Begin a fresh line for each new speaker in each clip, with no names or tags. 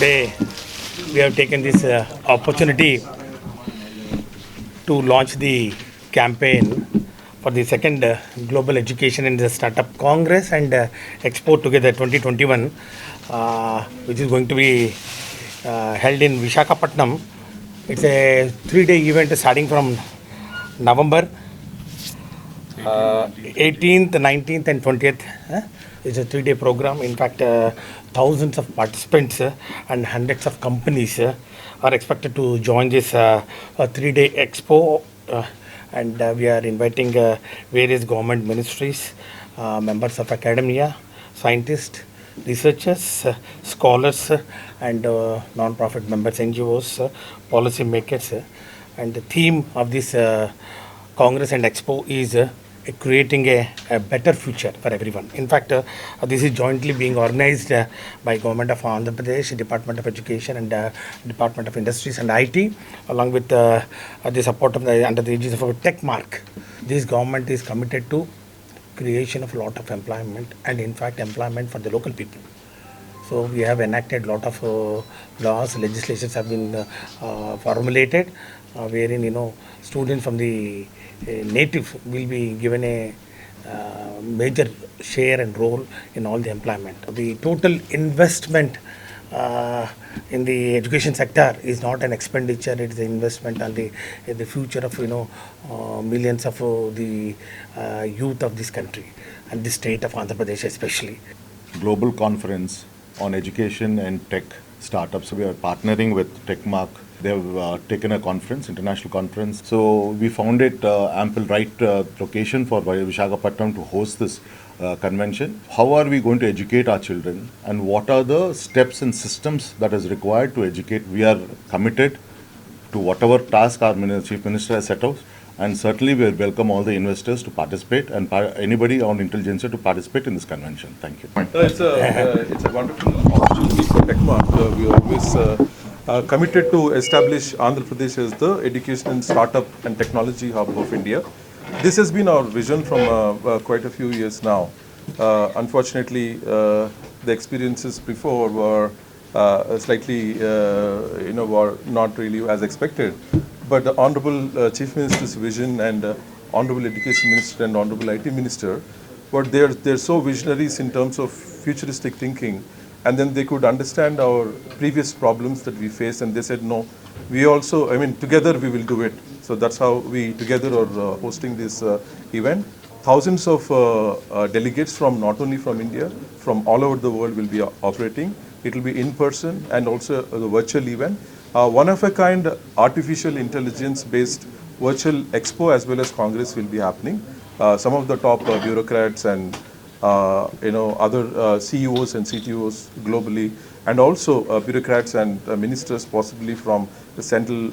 Today we have taken this opportunity to launch the campaign for the second Global Education and the Startup Congress and Expo Together 2021, which is going to be held in Visakhapatnam. It's a 3-day event starting from November 18th, 19th, and 20th. It's a 3-day program. In fact, thousands of participants and hundreds of companies are expected to join this 3-day expo. And we are inviting various government ministries, members of academia, scientists, researchers, scholars, and non-profit members, NGOs, policy makers. And the theme of this Congress and Expo is creating a better future for everyone. In fact, this is jointly being organized by Government of Andhra Pradesh, Department of Education, and Department of Industries and IT, along with the support of under the aegis of Tech Mark. This government is committed to creation of a lot of employment, and in fact employment for the local people. So we have enacted a lot of laws, legislations have been formulated, wherein students from the native will be given a major share and role in all the employment. The total investment in the education sector is not an expenditure; it is an investment on the future of millions of the youth of this country and the state of Andhra Pradesh especially.
Global conference on education and tech startups. We are partnering with TechMark. They have taken a conference, international conference. So we found it ample right location for Visakhapatnam to host this convention. How are we going to educate our children, and what are the steps and systems that is required to educate? We are committed to whatever task our Chief Minister has set out. And certainly we will welcome all the investors to participate and anybody on intelligentsia to participate in this convention. Thank you.
It's a wonderful opportunity for TechMark. We are always committed to establish Andhra Pradesh as the education and startup and technology hub of India. This has been our vision from quite a few years now. Unfortunately, the experiences before were slightly, were not really as expected. But the Honorable Chief Minister's vision and Honorable Education Minister and Honorable IT Minister, but they're so visionaries in terms of futuristic thinking, and then they could understand our previous problems that we face, and they said, no, we also, together we will do it. So that's how we together are hosting this event. Thousands of delegates from not only from India, from all over the world will be operating. It will be in person and also a virtual event. One of a kind artificial intelligence based virtual expo as well as congress will be happening. Some of the top bureaucrats and other CEOs and CTOs globally, and also bureaucrats and ministers possibly from the central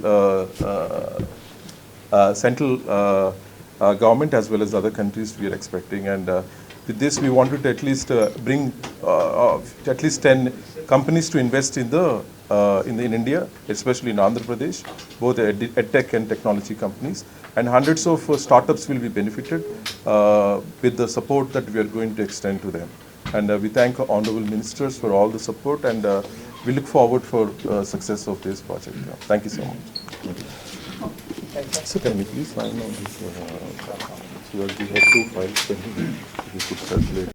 government as well as other countries we are expecting. And with this we wanted to at least bring at least 10 companies to invest in India, especially in Andhra Pradesh, both edtech and technology companies, and hundreds of startups will be benefited with the support that we are going to extend to them. And we thank honorable ministers for all the support, and we look forward for success of this project. Thank you so much. So can you please sign on this? We have 2 files pending. We could circulate.